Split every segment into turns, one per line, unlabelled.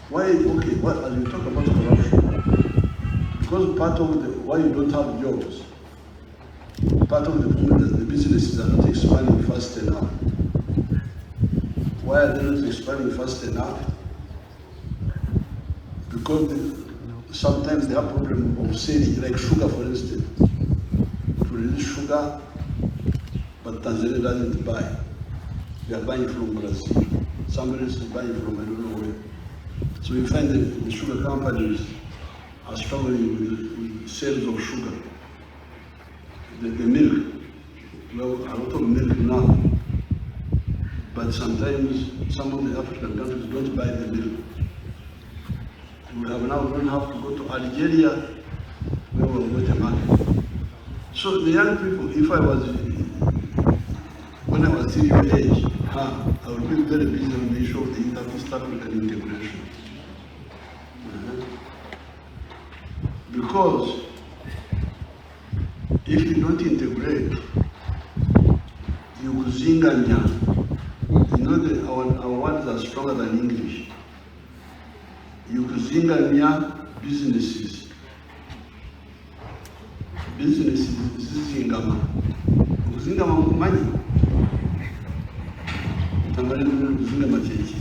Why, okay, what, as you talk about corruption, because part of why you don't have jobs, part of the problem is the businesses are not expanding fast enough. Why are they not expanding fast enough? Because sometimes they have problem of selling, like sugar for instance. To release sugar, but Tanzania doesn't buy. They are buying from Brazil. Somebody else is buying from I don't know where. So you find that the sugar companies are struggling with sales of sugar. The milk, well, a lot of milk now, but sometimes some of the African countries don't buy the milk. We have now don't have to go to Algeria, where we'll get a market. So the young people, if I was, when I was still your age, I would be very busy on the issue of the East African integration. Because if you don't integrate, you will zinganya. You know that our words are stronger than English. You will zinganya businesses. Businesses zingama. Zingama money. Tamari zingama chechi.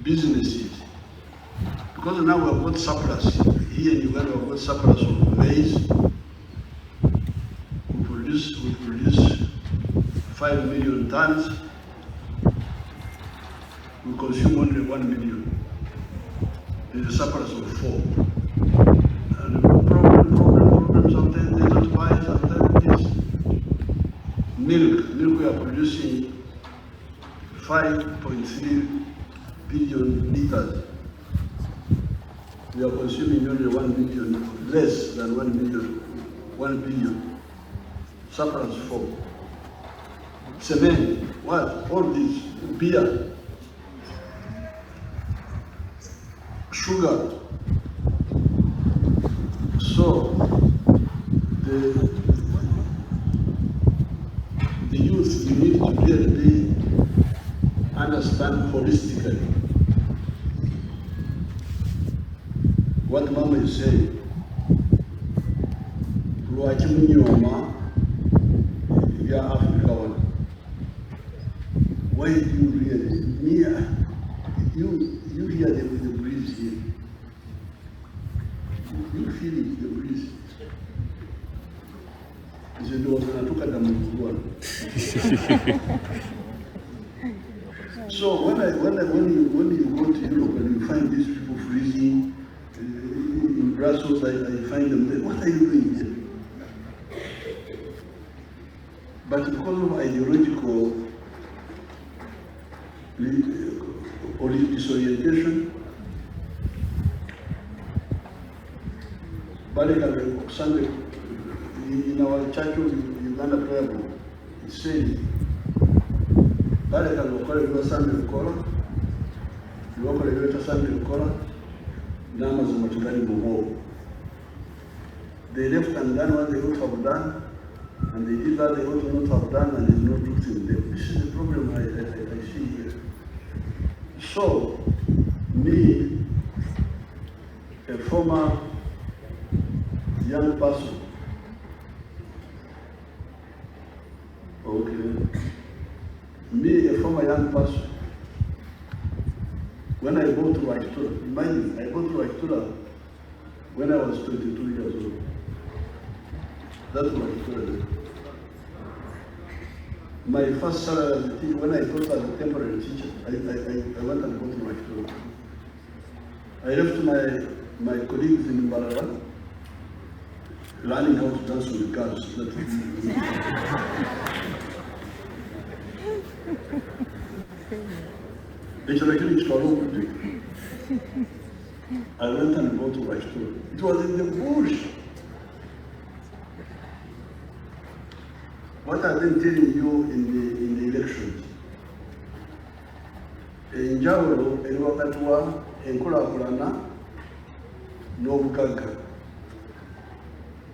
Businesses, because now we have got surplus here in Uganda. We have got surplus of maize. We produce 5 million tons. We consume only 1 million. There's a surplus of 4. And the problem. Sometimes they don't buy. Sometimes it's milk. Milk we are producing 5.3 billion liters. We are consuming only 1 billion, less than 1 billion. Surplus 4. Cement, what? All this, beer, sugar. So the youth, you need to really understand holistically what Mama is saying. Why do you really? You hear the breeze here. You feel it, the breeze. He said, so when you go to Europe and you find these people freezing in Brussels, I find them there. What are you doing here? But because of ideological or disorientation, Sunday in our church of Uganda prayer book, it says, Sunday Kola, Sunday Kola, Namas Matugani Bobo. They left and done what they ought to have done, and they did that they ought to not have done, and there's no truth in them. This is the problem I see here. So, me, a former young person, me, a former young person, when I go to Wakitura, mind you, I go to Wakitura when I was 22 years old. That's what Wakitura. My first salary as a teacher, when I taught as a temporary teacher, I went and go to Wakitura. I left my colleagues in Mbarara learning how to dance with girls. I went and bought my store. It was in the bush. What I've been telling you in the elections. Enjawulo eri wakati wa enkulaakulana n'obugagga.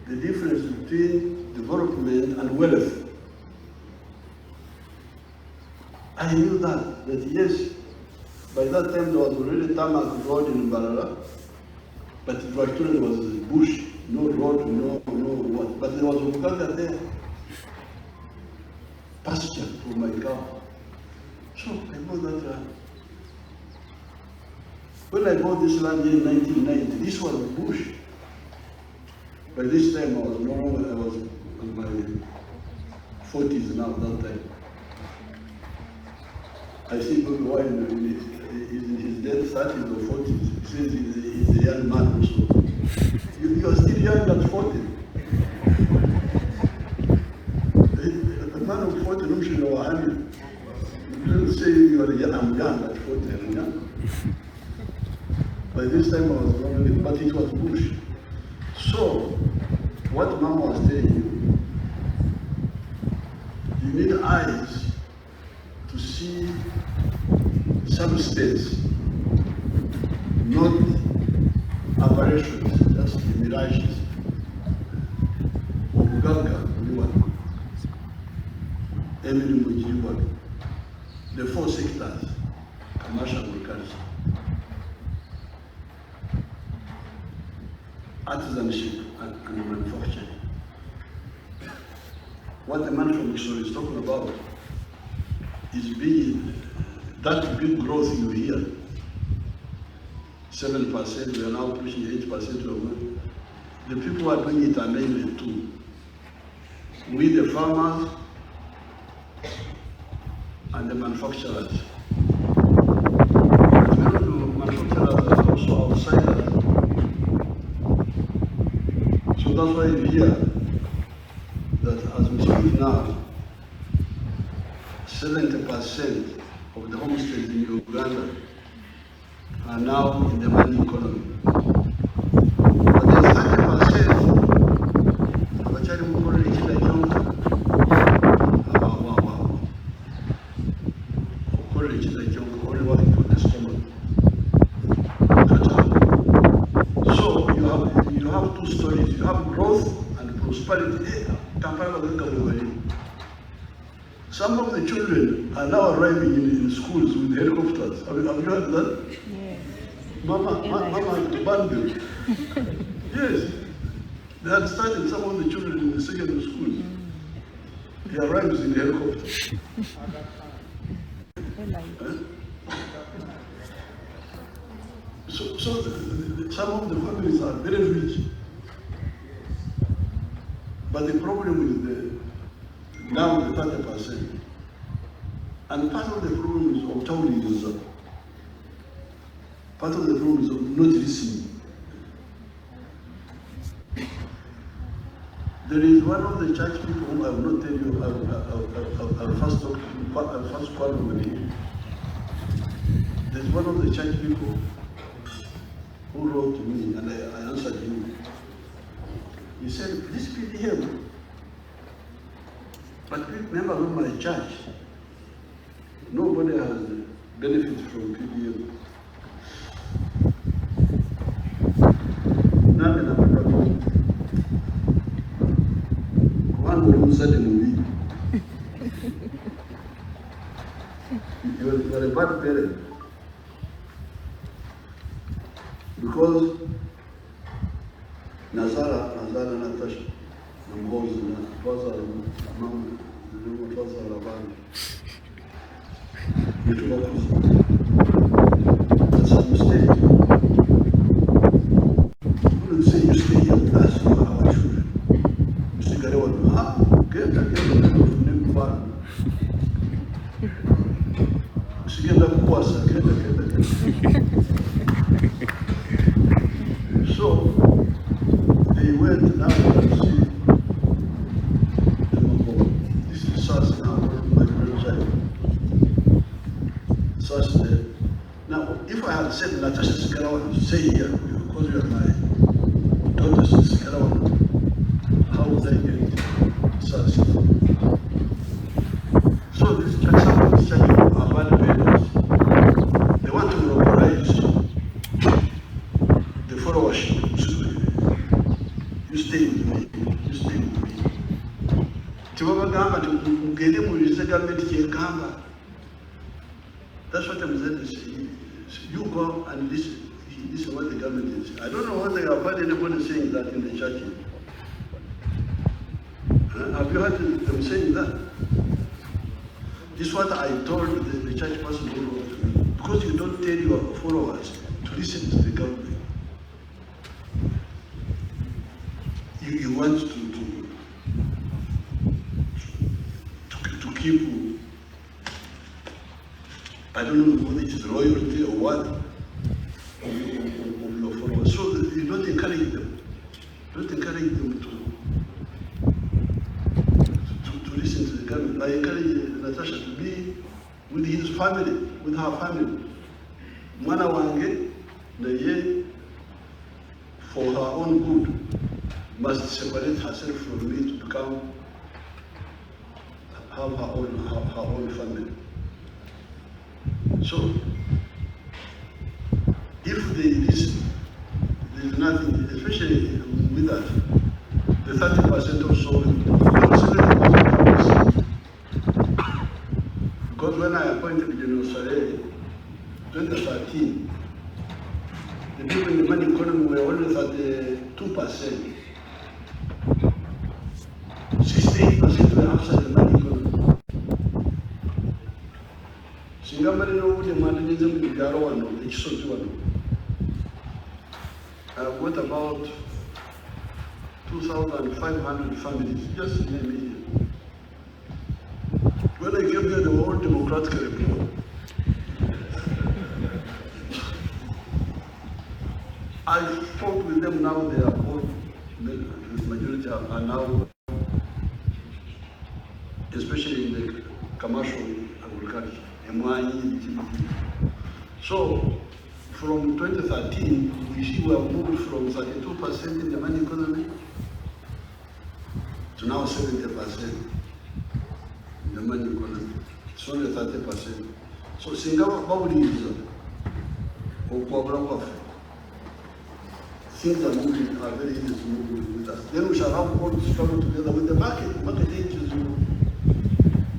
The difference between development and wealth. I knew that yes, by that time there was already tarmac road in Mbarara, but it was bush, no road, no what. But there was a bugagga there, pasture for my cow. So I bought that land. When I bought this land in 1990, this was bush. By this time I was in my 40s now, that time. I see Bobby Wine in his dead 30s or 40s. He says he's a young man also. You are still young at 40. A man of 40, no should know 100. You don't say you are young, I'm young at 40, I'm young. By this time I was growing, but it was bush. So, what Mama was telling you need eyes to see substance, not aberrations, just mirages. Obugagga buliwano, emirimu giriwano. The four sectors, commercial agriculture, artisanship and manufacturing. What the man from Kisoro is talking about is being that big growth you hear. 7%, we are now pushing 8% of the people who are doing it are mainly two. We, the farmers, and the manufacturers. The manufacturers are also outsiders. So that's why we hear that as we speak now, 70% of the homesteads in Uganda are now in the money economy. But there's 30% abachari mukorera ekira kyonka. Mukorera ekira kyonka, only working for the stomach. So you have two stories. You have growth and prosperity. Some of the children are now arriving in schools with helicopters. Have you heard that? Yes. Mama bundle. Yes. They had started some of the children in the secondary schools. He arrives in the helicopter. So some of the families are very rich. But the problem is now the 30%. And part of the problem is of towning. Part of the problem is of not listening. There is one of the church people whom I will not tell you, I'll first quarrel with him. There's one of the church people who wrote to me and I answered him. He said, this PDM, but members of my church, nobody has benefit from PDM. One woman said in me, you are a bad parent. Because Nazara Natasha, Nambozi, Twaza, Mama, Twaza Lavani. That's a mistake. You wouldn't say you stay here with us, you are our children. Mr. Garewa, get from new farm. So they went now. stay here because you are my daughter's sister. How would I get such? So these Jackson are bad parents. They want to monopolize the followership. You stay with me. You stay with me. That's what I'm saying. You go and listen. This is what the government is. I don't know whether I've heard anybody saying that in the church. Have you heard them saying that? This is what I told the church person who wrote to me. Because you don't tell your followers to listen to the government. You want to keep, I don't know whether it is loyalty or what, of your followers. So you don't encourage them. Don't encourage them to listen to the government. I encourage Natasha to be with his family, with her family. Mwana wange, naye, for her own good, must separate herself from me to become, have her own family. So, if they listen, there is nothing, especially with that, the 30% or so, because when I appointed General Saleh, 2013, the people in the money economy were only 32%. 68% were outside the money economy. Singamari no modernism in Garawano, which so to what about 2,500 families, just in a million. When I came here, they were all democratic people. I spoke with them now, they are all, the majority are now, especially in the commercial agriculture. So, from 2013, we see we have moved from 32% in the money economy to now 70% in the money economy. It's only 30%. So, Singapore is things are moving, are very easy to move with us. Then we shall have all to struggle together with the market. Market agents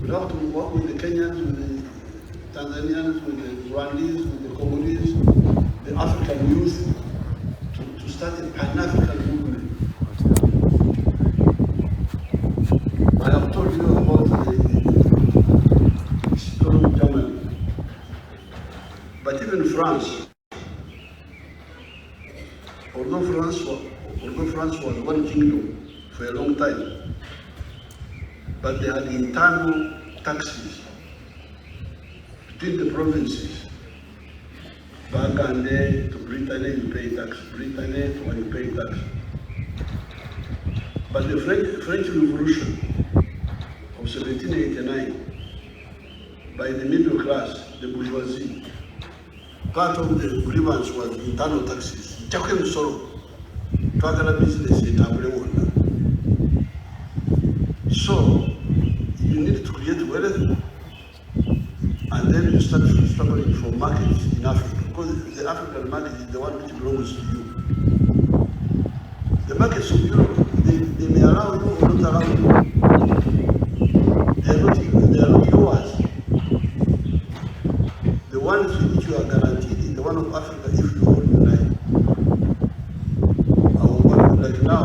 will have to work with the Kenyans, with the Tanzanians, with the Rwandese, with the Congolese, the African youth, to start a Pan-African movement. I have told you about the story of Germany. But even France, although France was one kingdom for a long time, but they had internal taxes between the provinces. Bagande to Brittany, you pay tax. Brittany to one, you pay tax. But the French Revolution of 1789, by the middle class, the bourgeoisie, part of the grievance was internal taxes. Chakwem soro, twagala business etambule wonna. So you need to create wealth, and then you start struggling for markets in Africa, because the African market is the one which belongs to you. The markets of Europe, they may allow you or not allow you. They are not yours. The ones which you are guaranteed is the one of Africa if you hold the line. Like now,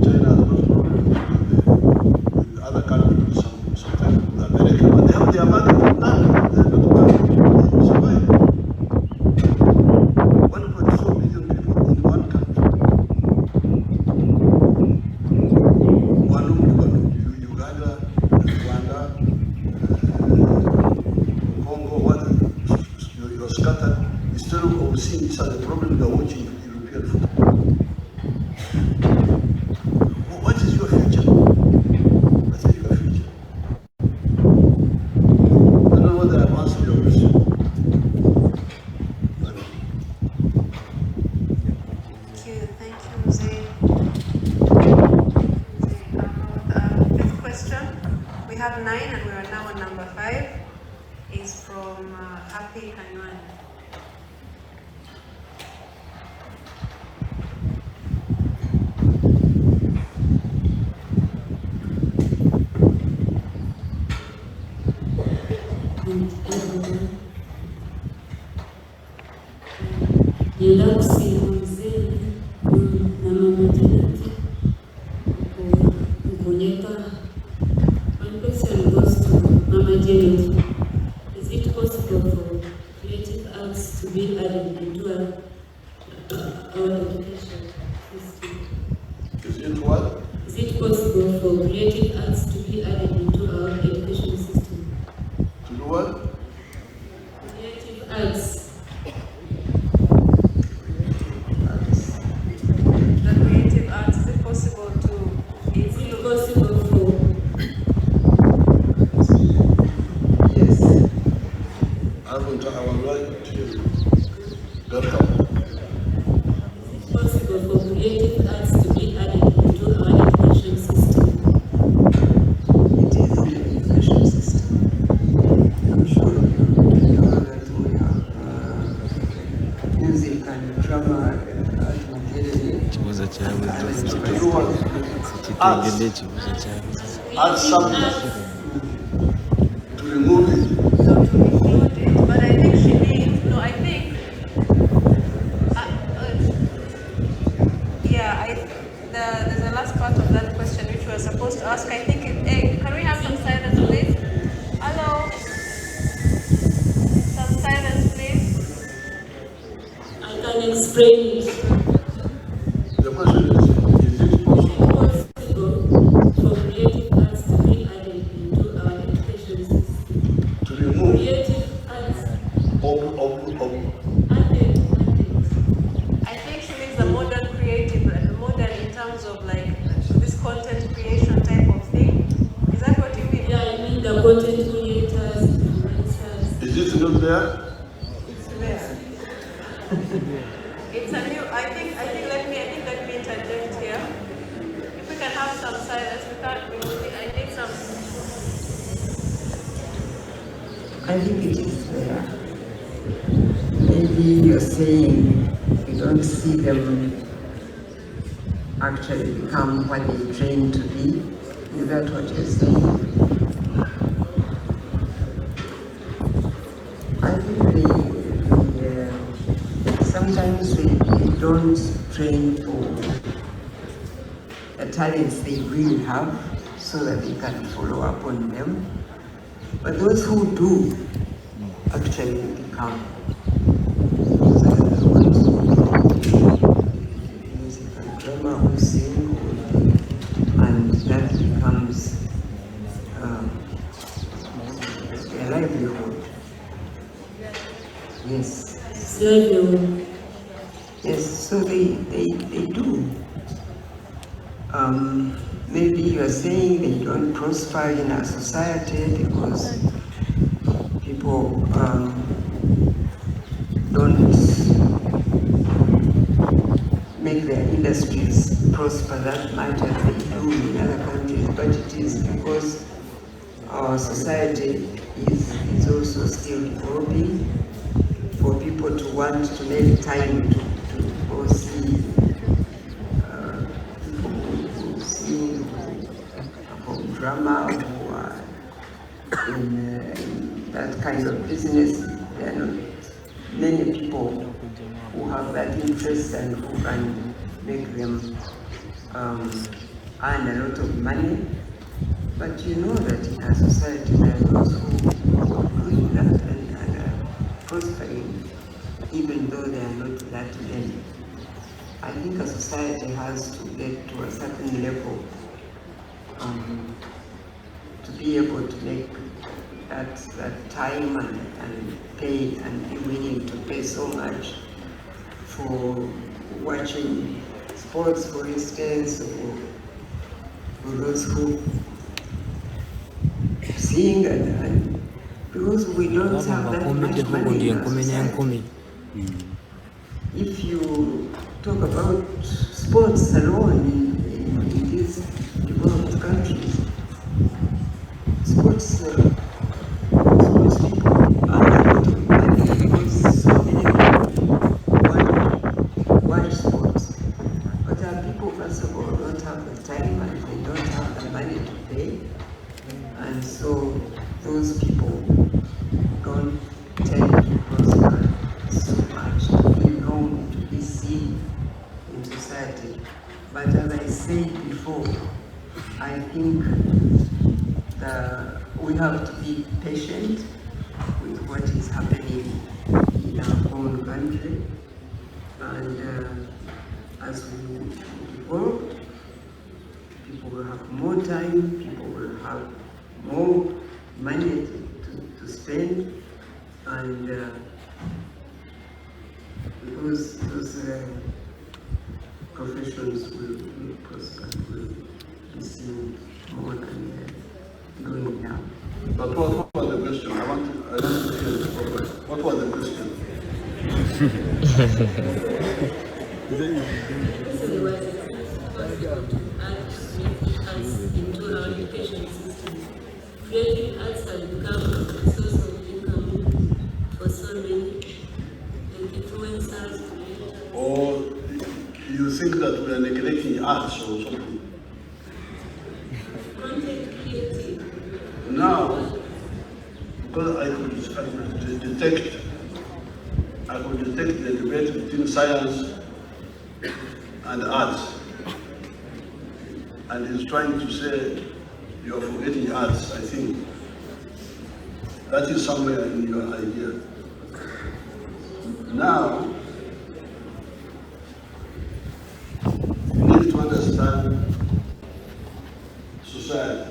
China has got problems with other countries, sometimes with America, but they have their market for that. They have got market to survive. 1.4 million people in one country.
have 9 and we are now on number 5. Is from Happy Kanwan.
One question goes to Mama Janet. Is it possible for creative arts to be added into our education system?
Is it what?
Is it possible for creative arts to be added into our education system?
To do what?
Creative arts.
The creative arts, is it possible to?
Is it possible for?
Yes. I would like to welcome.
Is it possible for creative arts to be added into our education system?
It is in the education system. I'm sure you know that we have music and drama at Museven.
Add something to remove it.
So to include it, but I think she means, no, I think, there's the last part of that question which we were supposed to ask. I think, can we have some silence, please? Hello? Some silence, please.
I can explain it.
The question is it possible?
For creative arts to be added into our education system.
To remove
Creative arts
I think she means the modern creative, like the modern in terms of like this content creation type of thing. Is that what you mean?
Yeah, I mean the content creators, influencers.
Is it not there?
It's there. It's a new. I think. Let me interject here. If we can have some silence, we can't. I need some.
I think it is there. Maybe you're saying you don't see them actually become what they train to be. Is that what you're saying? I think sometimes we don't train for the talents they really have so that they can follow up on them. But those who do actually become music and drama, who sing, and that becomes their livelihood. Yes. Yes, so they do. Maybe you are saying they don't prosper in our society because people don't make their industries prosper that much as they do in other countries, but it is because our society is also still developing for people to want to make time to go see people who sing, who perform drama, who are in that kind of business. There are not many people who have that interest and who can make them earn a lot of money. But you know that in our society there are those who are doing that and are prospering, even though they are not that many. I think a society has to get to a certain level to be able to make that time and pay and be willing to pay so much for watching sports, for instance, or for those who sing and because we don't have that much money in our society. If you talk about sports alone in these developed countries, people, first of all, don't have the time and they don't have the money to pay. And so those people don't tend to prosper so much, to be known, to be seen in society. But as I said before, I think we have to be patient with what is happening in our own country. And as we evolve, people will have more time, people will have more money to spend, and those professions will prosper, will be seen more than doing now.
But what was the question? I want to hear the problem. What was the question?
Into our education system. Creating arts has become a source of income for so many influencers.
Or you think that we are neglecting arts or something?
Content creating.
Now, because I could detect the debate between science and arts. And he's trying to say you are forgetting arts, I think. That is somewhere in your idea. Now, you need to understand society.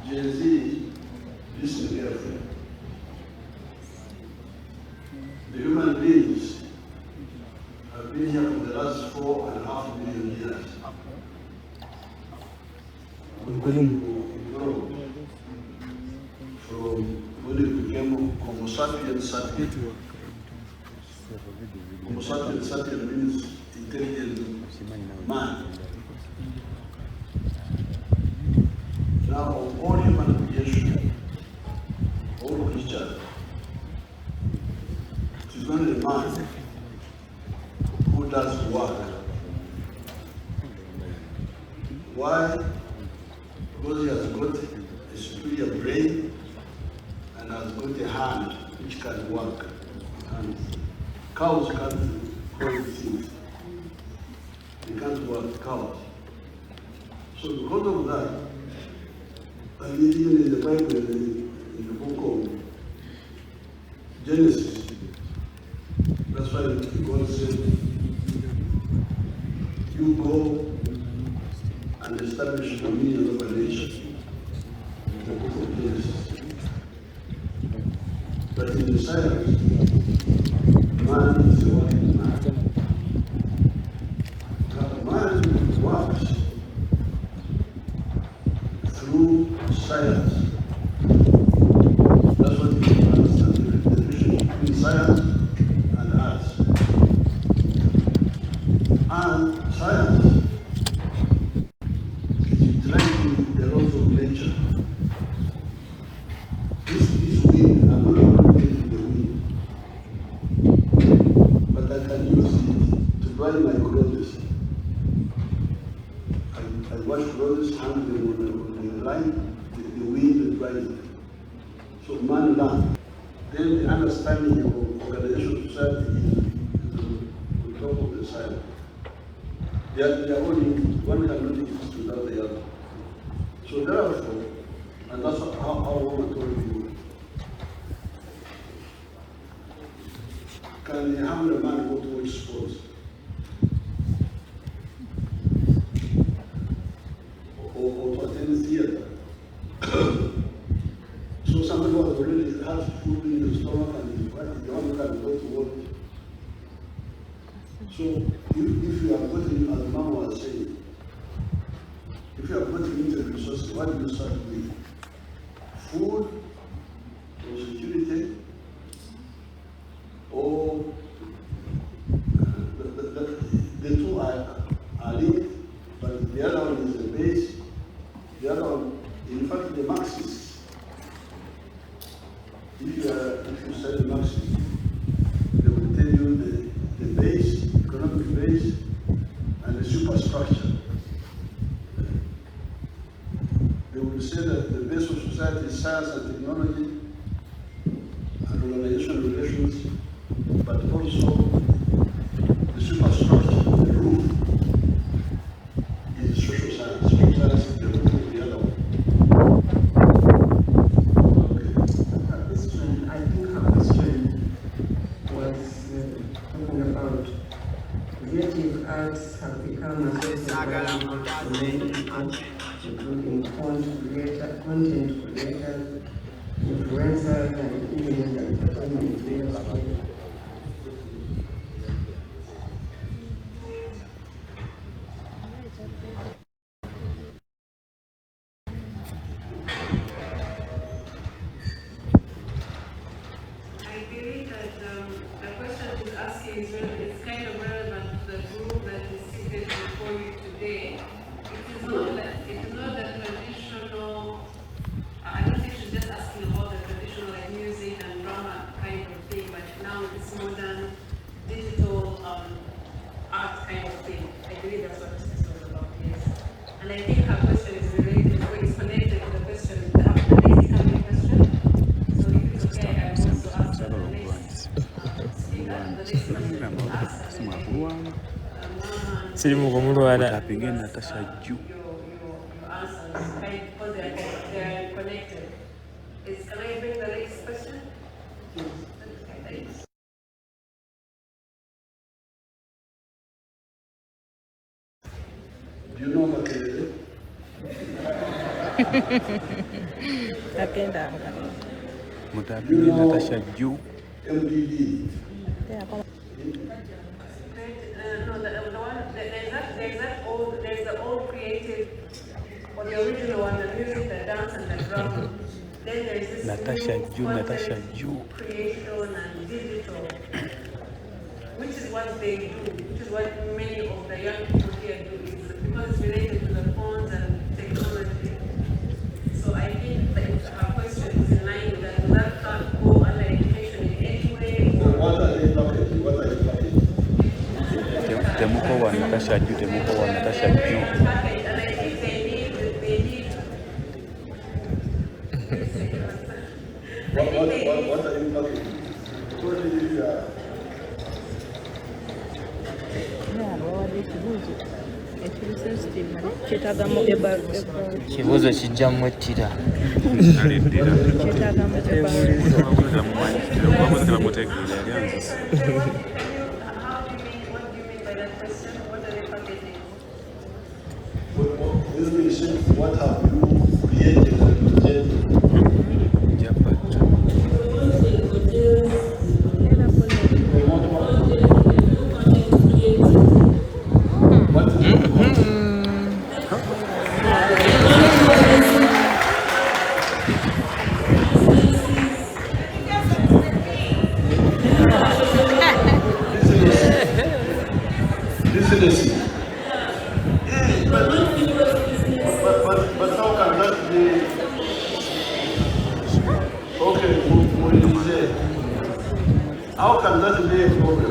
Jay-Z, listen carefully. The human beings have been here for the last 4.5 million years. We grow from when we became Homo sapiens sapiens. Homo sapiens sapiens means intelligent man. Now, all human creation, all creatures, it is only a man who does work. Why? Because he has got a superior brain and has got a hand which can work. And cows can't hold things. They can't work, cows. So because of that, and even in the Bible, in the book of Genesis, that's why God said, you go and establish dominion over nature. In the book of Genesis. But in the science, man is a working man. Now, man works through science. That's what you understand, the division between science and arts. And science is utilizing the laws of nature. This wind, I'm not manipulating the wind, but I can use it to dry my clothes. I wash clothes, hang them on the line, the wind dries it. So man learns. Then the understanding of organization of society is on top of the science. They are all linked. One cannot exist without the other. So therefore, and that's how Roma told you, can a humble man go to watch sports? Or to attend theater? So somebody who already has food in the stomach and the one can go to work. So if you have gotten, as Mama was saying, if you have gotten into the resources, what do you start with? Food or security or the two are linked, but the other one is the base. The other one, in fact, the Marxists. If you study Marxists, they will tell you the base, economic base. science and technology and organizational relations, but also the superstructure, the roof, is social science. Social science is the roof of the other one.
I think her question was talking about creative arts have become a source of value for many people, including content creators, influencers, and even the entertainment industry.
I believe that the question he's asking is kind of relevant to the group that is seated before you today. It is not the traditional. I don't think she's just asking about the traditional like music and drama kind of thing, but now it's modern digital art kind of thing. I believe that's what this was about, yes. And I think her question is related, or is connected to the question, the basic coming question. So if it's okay, I will also ask the next speaker, and the next question to ask, and then
Utapigana Natasha juu.
your answers, right? Because they are connected. Can I bring the next question? Okay, thanks.
Do you know Makelele?
Mutapigana Natasha juu.
MDD.
No, the one, there's the old creative, or the original one, the music, the dance, and the drama. Then there's this
Natasha
new
juu,
content
Natasha juu.
creation and digital, which is what they do, which is what many of the young people here do, because it's related to the phones and technology. So I think that our question is in line with that. Does that can't go under education in any way?
So what are they talking? What are you talking?
Temuko wa Natasha juu, temuko wa Natasha juu.
And I think they need.
What are you talking? What did you
Kibuzo kijja muttira.
What have you created and presented? But how can that be? Okay, how can that be a problem?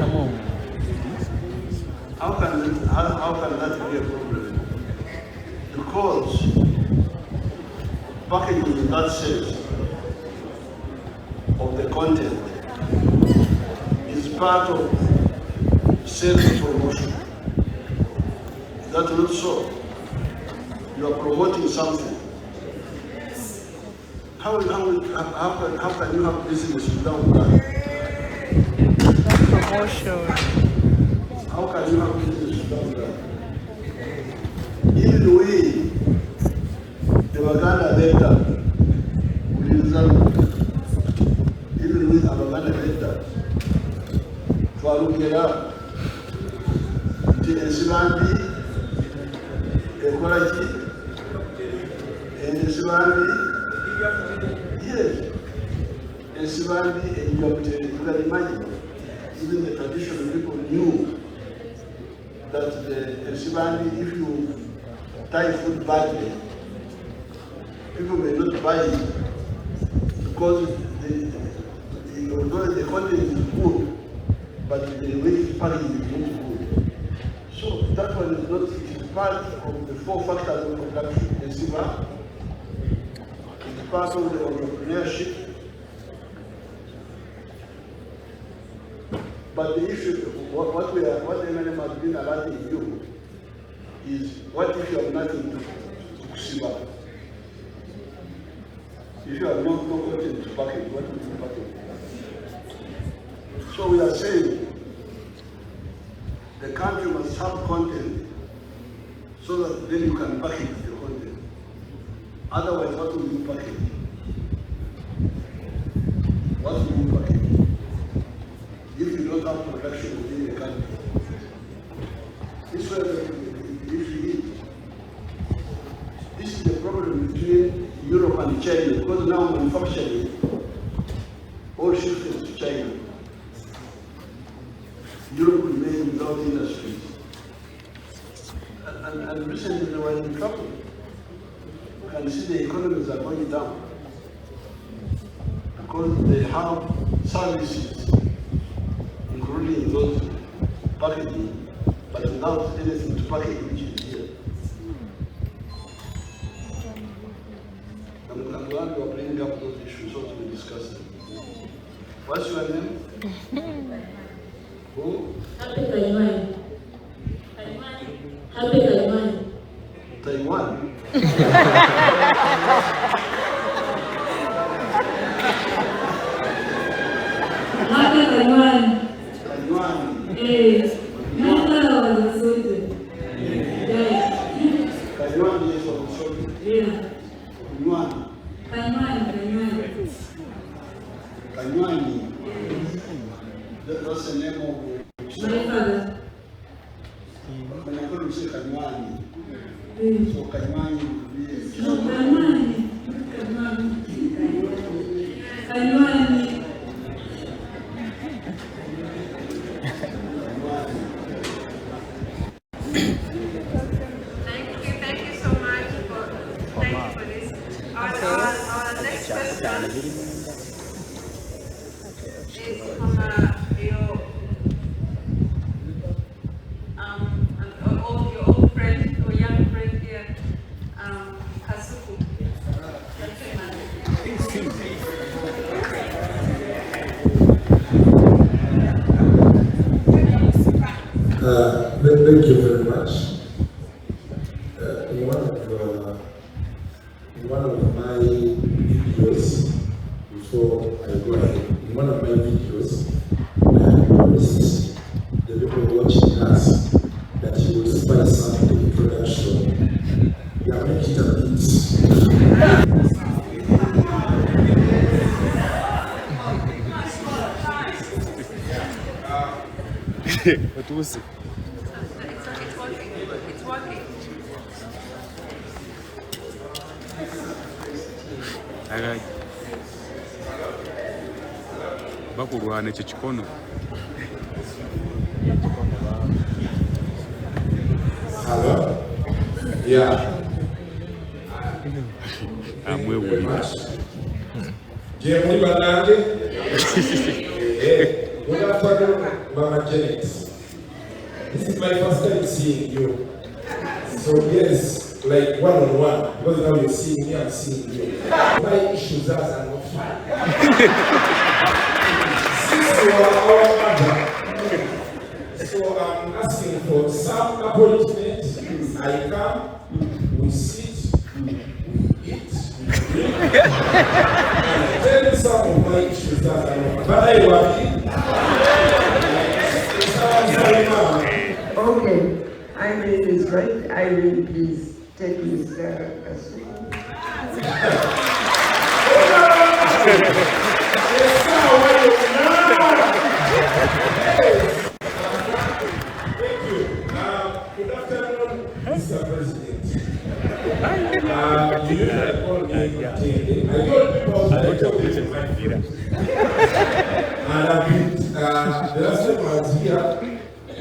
How can that be a problem? Because packaging in that sense of the content is part of self-promotion. Is that not so? You are promoting something. How can you have business without that?
Promotion.
How can you have business without that? Even we, the Waganda letter, even with our Waganda letter, twalugera nti ensibambi ekola ki? Ensibambi, yes, ensibambi ejja butere tugalimanye. Even the traditional people knew that the ensibambi, if you tie food badly, people may not buy it because although the content is good, but the way it's packaged is not good. So that one is not, it is part of the 4 factors of production. The silver, the part of the entrepreneurship. But the issue, what MNM has been alerting you is, what if you have nothing to save up? If you have no content to package, what will you package? So we are saying the country must have content so that then you can package the content. Otherwise, what will you package? What will you package? If you don't have production within the country. This is where the issue is. This is the problem between Europe and China, because now manufacturing all shifted to China. Europe remains without industries. And recently they were in trouble. You can see the economies are going down because they have services, including those packaging, but without anything to package, which is here. I'm glad you are bringing up those issues so to be discussed. What's your name? Who?
Happy Taiwan. Happy Taiwan.
Taiwan?
Happy Taiwan.
Taiwan.
Yes. Mother was a soldier. Yeah.
Taiwan is also soldier.
Yeah.
Taiwan.
Taiwan.
Taiwan. That's the name of
My father.
when I go to say Taiwan. So Taiwan will be
No, Taiwan. Taiwan.
Thank you so much for this. Our next question is from your old friend or young friend here, Kasuku.
Thank you very much. In one of my videos, before I go ahead, in one of my videos, I promised the people watching us that you will spice up the introduction. We are making it a bit.
What was it?
It's working.
Alright. Bakulwana ekyo kikono.
Hello? Yeah.
Amwewulira.
Good afternoon, Mama Janet. This is my first time seeing you. So yes, like one-on-one, because now you're seeing me, I'm seeing you. My issues are not fine. So I'm asking for some appointment. I come, we sit, we eat, we drink. And tell me some of my issues that are not fine. But I work in.
Okay, Irene is right. Irene, please take Mr. Kasuku.
Thank you. Good afternoon, Mr. President. You usually call me Matende. I told people that I told you my friend. And I've been, the last time I was here,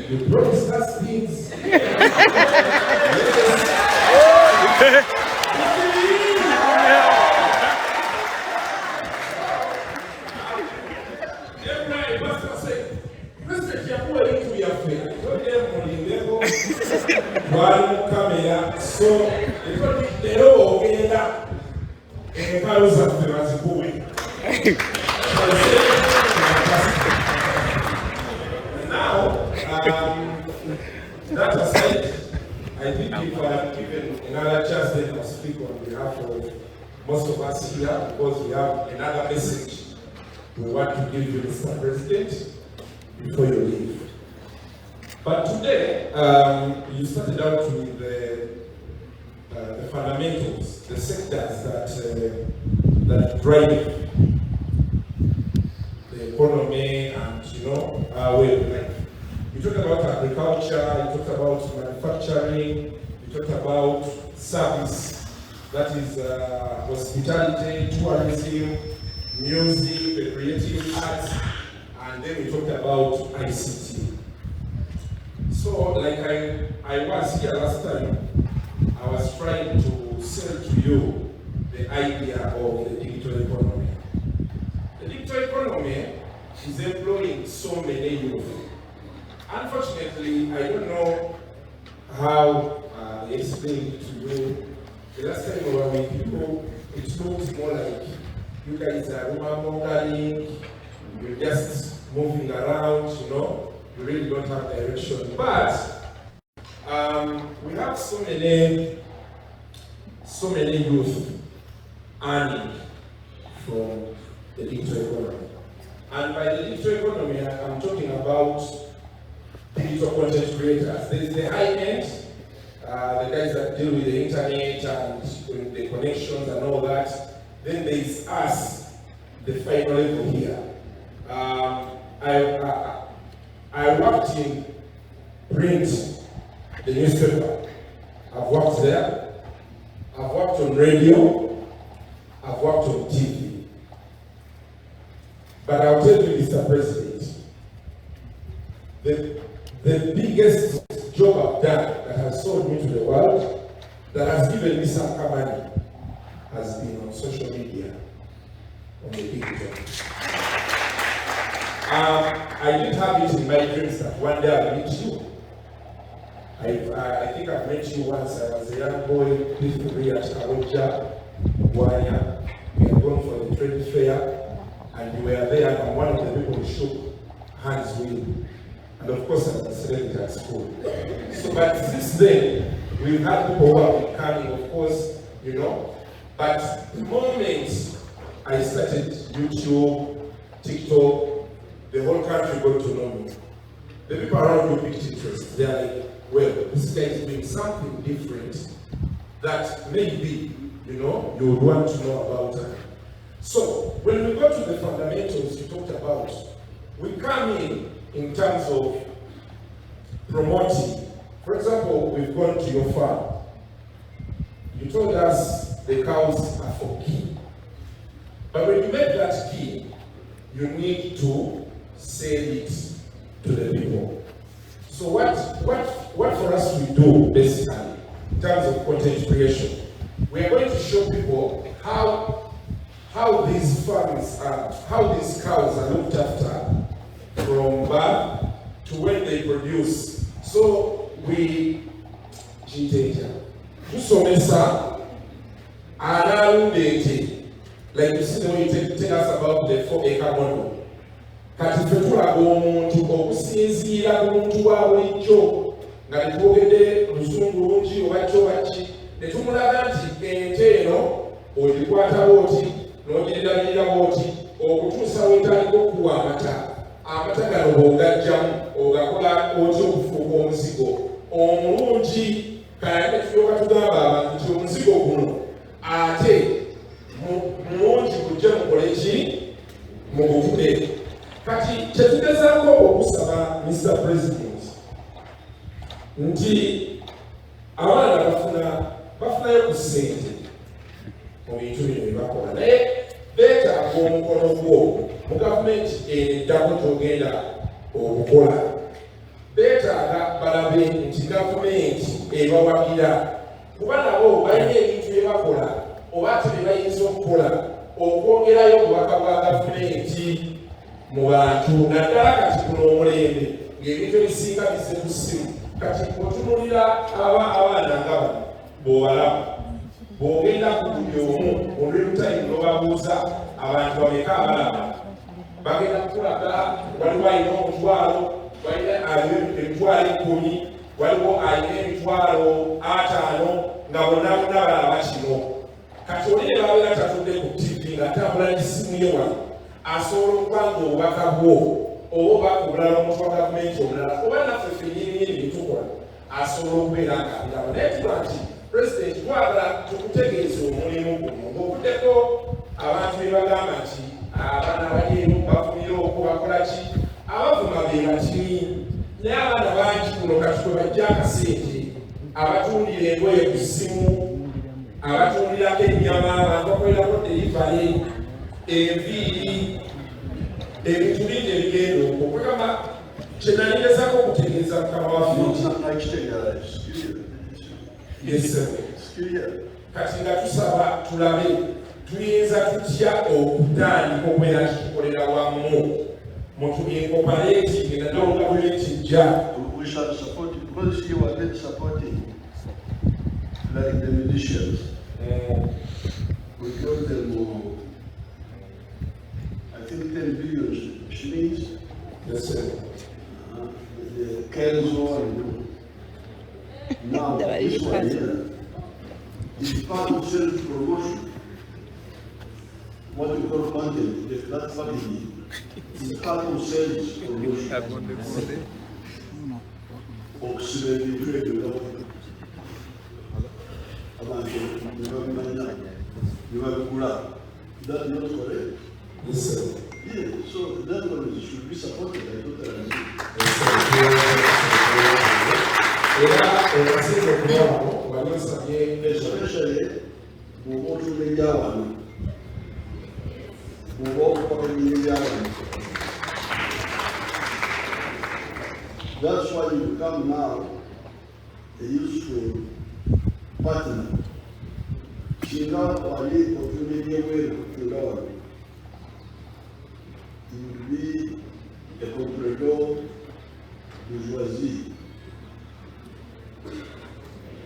you promised us things. Every pastor said, respect your boy into your faith. Don't get money level. One camera. So, if you don't get up, Now, that aside, I think if I am given another chance, then I'll speak on behalf of most of us here, because we have another message we want to give you, Mr. President, before you leave. But today, you started out with the fundamentals, the sectors that drive the economy and, our way of life. You talked about agriculture, you talked about manufacturing, you talked about service, that is hospitality, tourism, music, the creative arts, and then we talked about ICT. So, like I was here last time, I was trying to sell to you the idea of the digital economy. The digital economy is employing so many youth. Unfortunately, I don't know how they explained it to you. The last time we were with you, it looked more like you guys are rumor-mongering, you're just moving around, you really don't have direction. But we have so many youth earning from the digital economy. And by the digital economy, I'm talking about digital content creators. There's the high end, the guys that deal with the internet and with the connections and all that. Then there's us, the final level here. I worked in print, the newspaper. I've worked there. I've worked on radio. I've worked on TV. But I'll tell you, Mr. President, the biggest job I've done that has sold me to the world, that has given me some money, has been on social media, on the digital. I didn't have it in my dreams that one day I'll meet you. I think I've met you once. I was a young boy, P3 at Jjaja, Wanya. We had gone for the trade fair, and you were there, and I'm one of the people who shook hands with. And of course, I was celebrated at school. So, but since then, we've had people who have been coming, of course, But the moment I started YouTube, TikTok, the whole country got to know me. The people around me picked interest. They're like, well, this guy is doing something different that maybe, you would want to know about it. So, when we go to the fundamentals you talked about, we come in terms of promoting. For example, we've gone to your farm. You told us the cows are for ghee. But when you make that ghee, you need to sell it to the people. So what for us we do basically in terms of content creation, we are going to show people how these farms are, how these cows are looked after from birth to when they produce. So we Jjaja. Tusomesa analudete. Like you see the way you tell us about the 4-acre model. Kati fetula omuntu okusinziira ku muntu wa bulijjo nga tetwogedde lusungu lungi obakyo baki ne tumulaga nti ente eno ogikwata bwoti n'ogirabirira bwoti okutuusa wetaaliko okuwa amata gano bw'ogajjamu ogakola oti okufuuka omuzigo omulungi kayake tulyoka tugamba abantu nti omuzigo guno ate mulungi gujja mukole ki muguvuge. Kati kyetugezaako okusaba Mr. President nti abaana bafunayo ku ssente mu bintu bino bye bakola naye beetaaga omukono gwo mu gavumenti eddako gy'ogenda okukola. Beetaaga balabe nti gavumenti ebawagira kuba nabo balina ebintu bye bakola oba ate bye bayinza okukola okwongerayo obubaka bwa gavumenti mu bantu naddala kati kuno omulembe ng'ebintu ebisinga bize ku ssimu kati otunulira abaana nga bano bw'obalaba bw'ogenda ku buli omu olw'ebutayimu n'obabuuza abantu bameka abalaba bagenda kukulaga waliwo alina omutwalo alina emitwalo 10 waliwo alina emitwalo 5 nga bonna balaba kino kati oli ne babeera tatudde ku tv ng'atambula n'essimu ye wano asobola okuba ng'obubaka bwo oba obubaka obulala omuntu wa gavumenti omulala oba naffe ffennyini byetukola asobola okubeera ng'abiraba naye tuba nti pulezidenti twagala tukutegeeza omulimu guno ng'obuddeko abantu be bagamba nti abaana balieno bavumira okwo bakola ki abavuma be batini naye abaana bangi kuno kati kwe bajja akasente abatundira engoye ku ssimu abatundirako ennyama abantu bakolerako derivale enviiri ebintu bingi ebigenda okwo kwegamba kyenalingezako okutegeeza mukama waffe kati nga tusaba tulabe tuyinza tutya okutandika okubeera kitukolera wamu mutuincorporating naddala gavumenti ejja.
We shall support it because you are not supporting like the militias. We give them, I think 10 billion shillings.
Yes, sir.
The Kenzo and now this one here is part of self-promotion. What we call content, that's what it is. It's part of sales promotion. Auxiliary trade development. You have a kula. That's not correct.
Yes, sir.
Yeah, so that one should be supported. I totally agree. Especially, we want to make that one. We want to make that one. That's why you become now a useful partner. Shinga wali opportunity to learn. You will be a comprador bourgeoisie.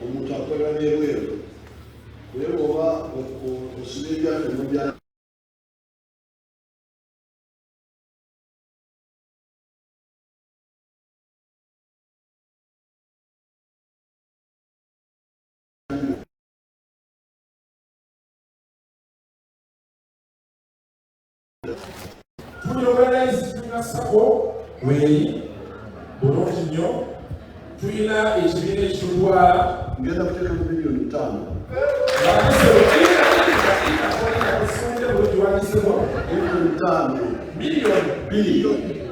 Omuntu akola n'ebweru. Wewe oba osilibya temubya
tulina sako weeri bulungi nnyo tulina ekibiina ekitutwala
ngenda kuteeka mu miliyoni 5.
bulungi wandisemo
Miliyoni 5.
miliyoni